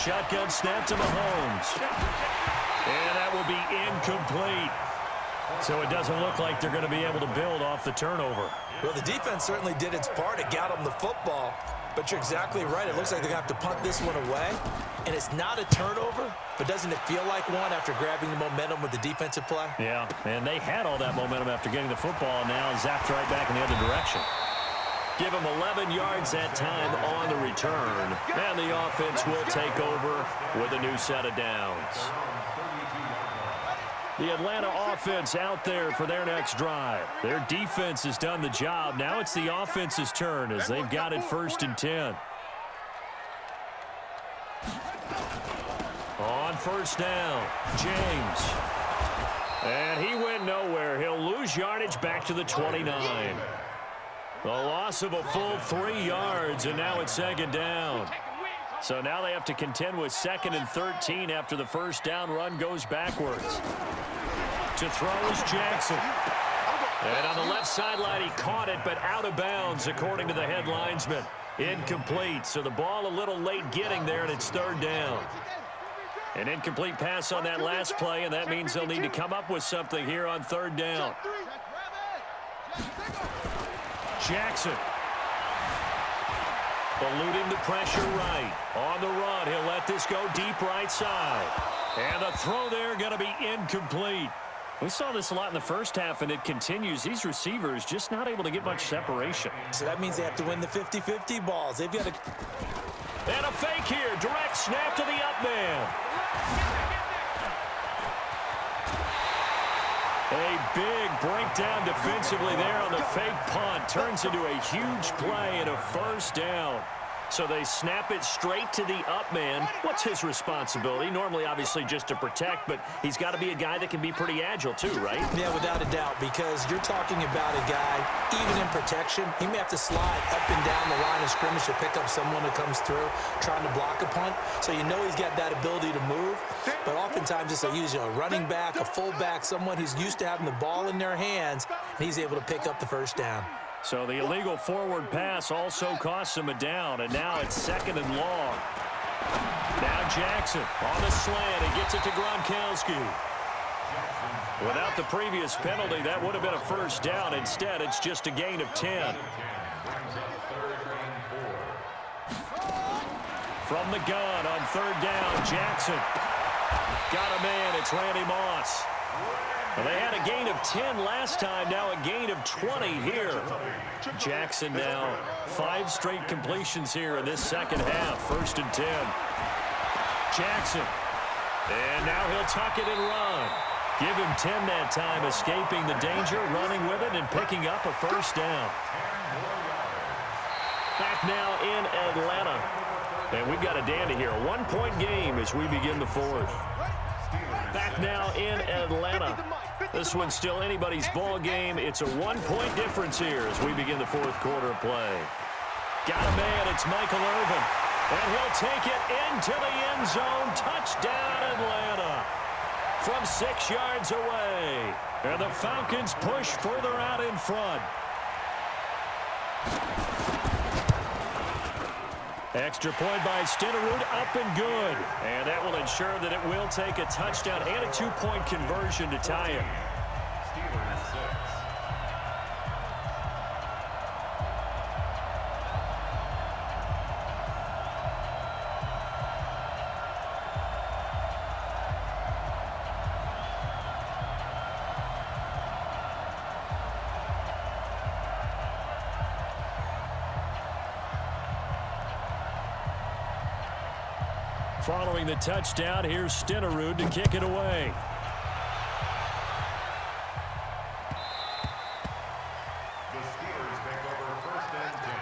Shotgun snap to Mahomes. And that will be incomplete. So it doesn't look like they're going to be able to build off the turnover. Well, the defense certainly did its part. It got them the football. But you're exactly right. It looks like they're going to have to punt this one away. And it's not a turnover, but doesn't it feel like one after grabbing the momentum with the defensive play? Yeah, and they had all that momentum after getting the football, and now zapped right back in the other direction. Give them 11 yards that time on the return. And the offense will take over with a new set of downs. The Atlanta offense out there for their next drive. Their defense has done the job. Now it's the offense's turn as they've got it 1st and 10. On 1st down, James. And he went nowhere. He'll lose yardage back to the 29. The loss of a full 3 yards, and now it's 2nd down. So now they have to contend with 2nd and 13 after the 1st down run goes backwards. To throw is Jackson. And on the left sideline, he caught it, but out of bounds, according to the head linesman. Incomplete, so the ball a little late getting there, and it's 3rd down. An incomplete pass on that last play, and that means they'll need to come up with something here on 3rd down. Jackson. Eluding the pressure right. On the run, he'll let this go deep right side. And the throw there going to be incomplete. We saw this a lot in the first half, and it continues. These receivers just not able to get much separation. So that means they have to win the 50-50 balls. They've got to... And a fake here. Direct snap to the up man. A big breakdown defensively there on the fake punt. Turns into a huge play and a 1st down. So they snap it straight to the up man. What's his responsibility? Normally, obviously, just to protect, but he's got to be a guy that can be pretty agile too, right? Yeah, without a doubt, because you're talking about a guy, even in protection, he may have to slide up and down the line of scrimmage to pick up someone who comes through trying to block a punt. So you know he's got that ability to move, but oftentimes it's usually a running back, a fullback, someone who's used to having the ball in their hands, and he's able to pick up the 1st down. So the illegal forward pass also costs him a down, and now it's 2nd and long. Now Jackson on the slant and gets it to Gronkowski. Without the previous penalty, that would have been a 1st down. Instead, it's just a gain of 10. From the gun on 3rd down, Jackson. Got a man, it's Randy Moss. Well, they had a gain of 10 last time, now a gain of 20 here. Jackson now 5 straight completions here in this 2nd half, 1st and 10. Jackson. And now he'll tuck it and run. Give him 10 that time, escaping the danger, running with it, and picking up a 1st down. Back now in Atlanta. And we've got a dandy here. A 1-point game as we begin the 4th. Back now in Atlanta. This one's still anybody's ball game. It's a 1-point difference here as we begin the 4th quarter of play. Got a man. It's Michael Irvin. And he'll take it into the end zone. Touchdown, Atlanta. From 6 yards away. And the Falcons push further out in front. Extra point by Stenerud, up and good. And that will ensure that it will take a touchdown and a 2-point conversion to tie it. Following the touchdown, here's Stenerud to kick it away. The Steelers take over 1st and 10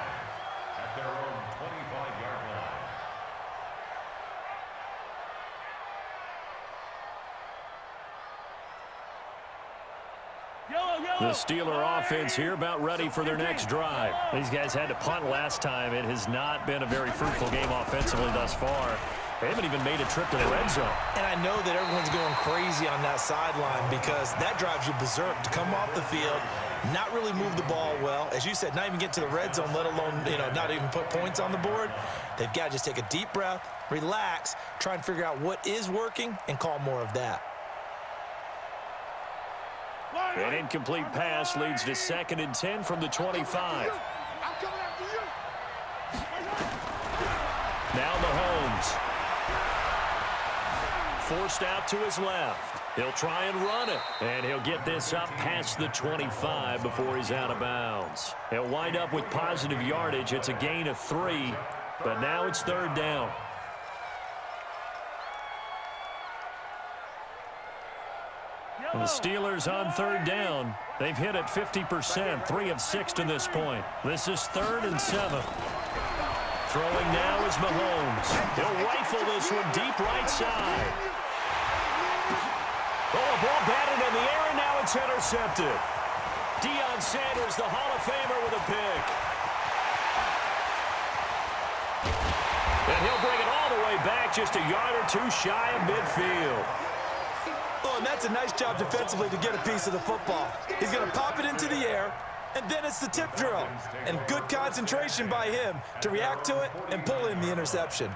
at their own 25-yard line. The Steeler offense here about ready for their next drive. These guys had to punt last time. It has not been a very fruitful game offensively thus far. They haven't even made a trip to the red zone. And I know that everyone's going crazy on that sideline because that drives you berserk to come off the field, not really move the ball well. As you said, not even get to the red zone, let alone, not even put points on the board. They've got to just take a deep breath, relax, try and figure out what is working and call more of that. An incomplete pass leads to 2nd and 10 from the 25. Now Mahomes. Forced out to his left. He'll try and run it. And he'll get this up past the 25 before he's out of bounds. He'll wind up with positive yardage. It's a gain of 3, but now it's 3rd down. And the Steelers on 3rd down. They've hit it 50%, 3 of 6 to this point. This is 3rd and 7. Throwing now is Mahomes. He'll rifle this one deep right side. Oh, a ball batted in the air, and now it's intercepted. Deion Sanders, the Hall of Famer, with a pick. And he'll bring it all the way back, just a yard or 2 shy of midfield. Oh, and that's a nice job defensively to get a piece of the football. He's going to pop it into the air, and then it's the tip drill. And good concentration by him to react to it and pull in the interception.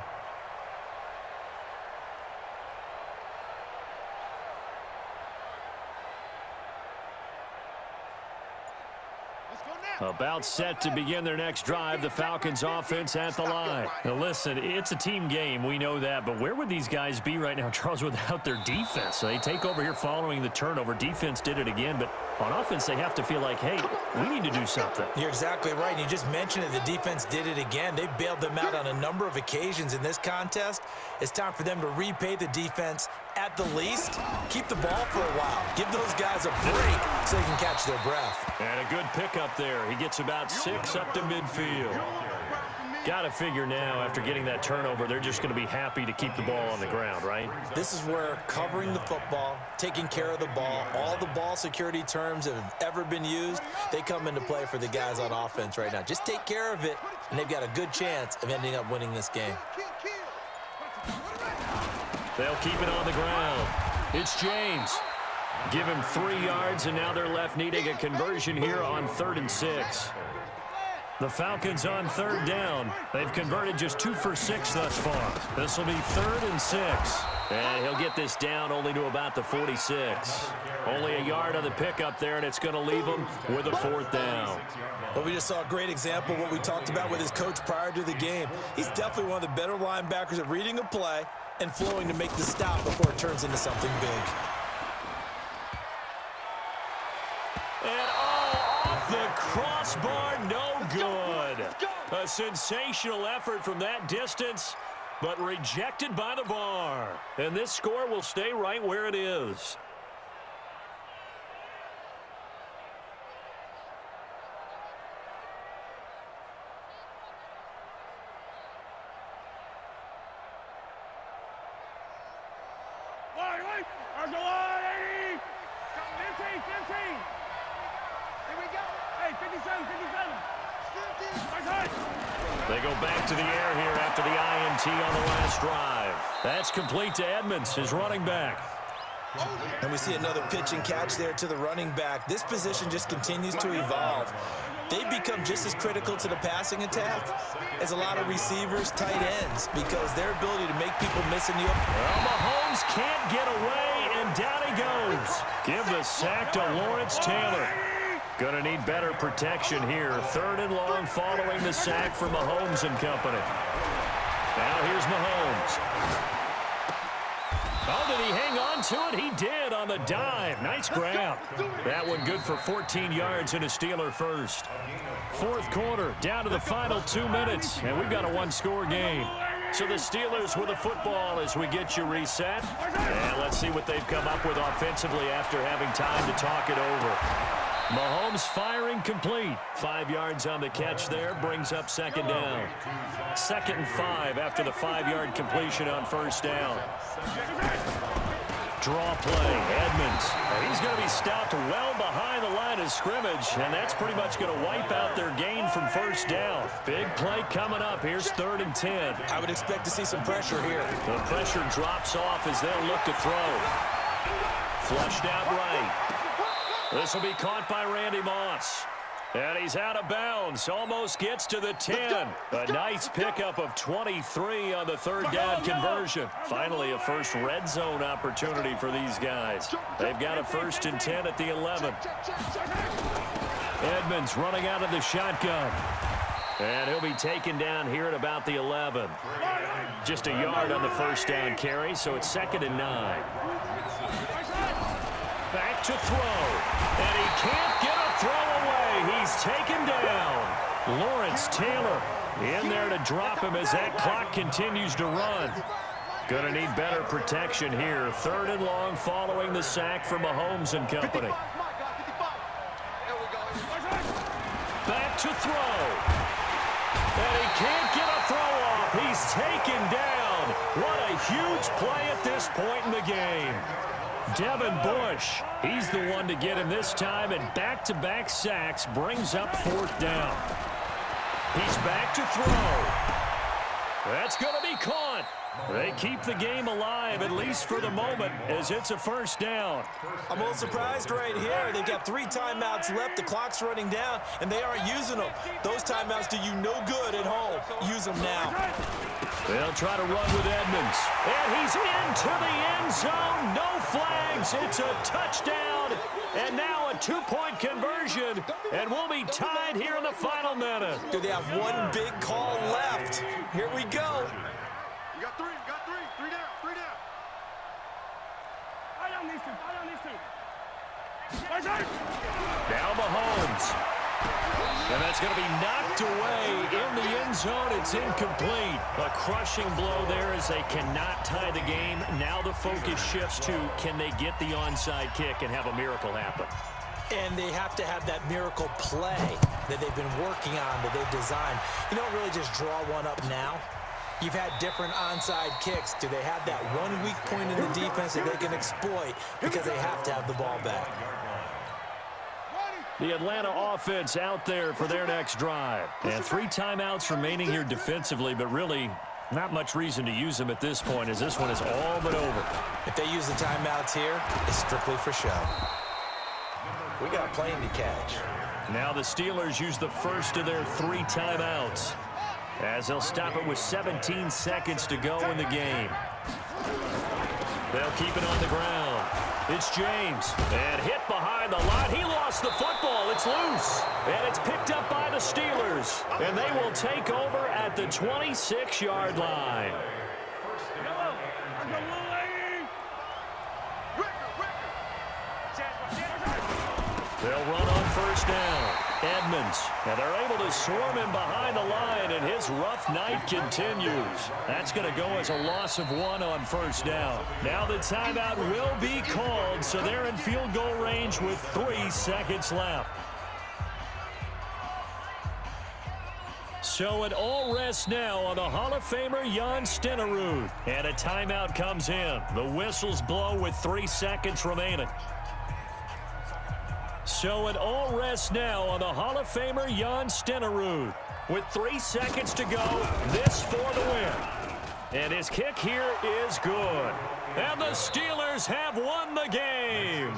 About set to begin their next drive, the Falcons offense at the line. Now listen, it's a team game, we know that, but where would these guys be right now, Charles, without their defense? So they take over here following the turnover. Defense did it again, but on offense they have to feel like, hey, we need to do something. You're exactly right, and you just mentioned it. The defense did it again. They bailed them out on a number of occasions in this contest. It's time for them to repay the defense. At the least, keep the ball for a while. Give those guys a break so they can catch their breath. And a good pickup there. He gets about 6 up to midfield. Got to figure now, after getting that turnover, they're just going to be happy to keep the ball on the ground, right? This is where covering the football, taking care of the ball, all the ball security terms that have ever been used, they come into play for the guys on offense right now. Just take care of it, and they've got a good chance of ending up winning this game. They'll keep it on the ground. It's James. Give him 3 yards, and now they're left needing a conversion here on 3rd and 6. The Falcons on 3rd down. They've converted just 2 for 6 thus far. This will be 3rd and 6. And he'll get this down only to about the 46. Only a yard on the pickup there, and it's going to leave him with a 4th down. Well, we just saw a great example of what we talked about with his coach prior to the game. He's definitely one of the better linebackers at reading a play and flowing to make the stop before it turns into something big. And off the crossbar, no good. A sensational effort from that distance, but rejected by the bar. And this score will stay right where it is. They go back to the air here after the INT on the last drive. That's complete to Edmonds, his running back. And we see another pitch and catch there to the running back. This position just continues to evolve. They've become just as critical to the passing attack as a lot of receivers, tight ends, because their ability to make people miss in the open. Well, Mahomes can't get away, and down he goes. Give the sack to Lawrence Taylor. Going to need better protection here. 3rd and long following the sack from Mahomes and company. Now here's Mahomes. Oh, did he hang on to it? He did on the dive. Nice grab. That one good for 14 yards and a Steeler first. 4th quarter, down to the final 2 minutes, and we've got a 1-score game. So the Steelers with the football as we get you reset. And let's see what they've come up with offensively after having time to talk it over. Mahomes firing complete. 5 yards on the catch there, brings up 2nd down. 2nd and 5 after the 5-yard completion on 1st down. Draw play, Edmonds. And he's going to be stopped well behind the line of scrimmage, and that's pretty much going to wipe out their gain from first down. Big play coming up. Here's 3rd and 10. I would expect to see some pressure here. The pressure drops off as they'll look to throw. Flushed out right. This will be caught by Randy Moss. And he's out of bounds. Almost gets to the 10. A nice pickup of 23 on the 3rd down conversion. Finally, a first red zone opportunity for these guys. They've got a 1st and 10 at the 11. Edmonds running out of the shotgun. And he'll be taken down here at about the 11. Just a yard on the 1st down carry, so it's 2nd and 9. Back to throw. And he can't get a throw away. He's taken down. Lawrence Taylor in there to drop him as that clock continues to run. Going to need better protection here. 3rd and long following the sack from Mahomes and company. Back to throw. And he can't get a throw off. He's taken down. What a huge play at this point in the game. Devin Bush, he's the one to get him this time, and back-to-back sacks brings up 4th down. He's back to throw. That's going to be caught. They keep the game alive, at least for the moment, as it's a 1st down. I'm a little surprised right here. They've got 3 timeouts left. The clock's running down, and they aren't using them. Those timeouts do you no good at home. Use them now. They'll try to run with Edmonds. And he's into the end zone. No flags. It's a touchdown. And now a 2-point conversion. And we'll be tied here in the final minute. Do they have one big call left? Here we go. You got 3, you got 3. 3 down, 3 down. Fire down these 2, fire down these 2. Now Mahomes. And that's going to be knocked away in the end zone. It's incomplete. A crushing blow there as they cannot tie the game. Now the focus shifts to, can they get the onside kick and have a miracle happen? And they have to have that miracle play that they've been working on, that they've designed. You don't really just draw one up now. You've had different onside kicks. Do they have that one weak point in the defense that they can exploit because they have to have the ball back? The Atlanta offense out there for their next drive. And 3 timeouts remaining here defensively, but really not much reason to use them at this point as this one is all but over. If they use the timeouts here, it's strictly for show. We got a plane to catch. Now the Steelers use the first of their 3 timeouts as they'll stop it with 17 seconds to go in the game. They'll keep it on the ground. It's James. And hit behind the line. He lost the football. It's loose. And it's picked up by the Steelers. And they will take over at the 26-yard line. They'll run on 1st down. Edmonds. And they're able to swarm him behind the line, and his rough night continues. That's going to go as a loss of 1 on 1st down. Now the timeout will be called, so they're in field goal range with 3 seconds left. So it all rests now on the Hall of Famer Jan Stenerud. And a timeout comes in. The whistles blow with 3 seconds remaining. So it all rests now on the Hall of Famer Jan Stenerud. With 3 seconds to go, this for the win. And his kick here is good. And the Steelers have won the game.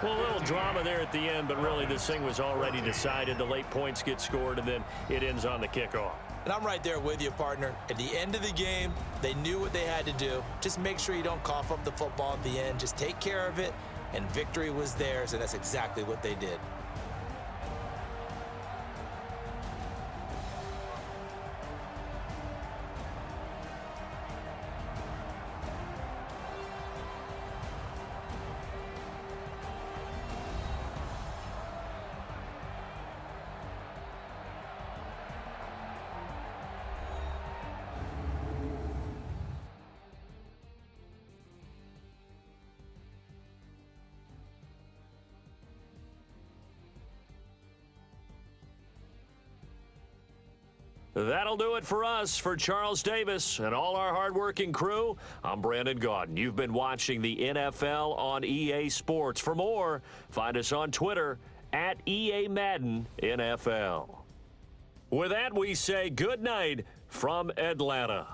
Well, a little drama there at the end, but really this thing was already decided. The late points get scored, and then it ends on the kickoff. And I'm right there with you, partner. At the end of the game, they knew what they had to do. Just make sure you don't cough up the football at the end. Just take care of it. And victory was theirs, and that's exactly what they did. That'll do it for us. For Charles Davis and all our hardworking crew, I'm Brandon Gaudin. You've been watching the NFL on EA Sports. For more, find us on Twitter at EA Madden NFL. With that, we say good night from Atlanta.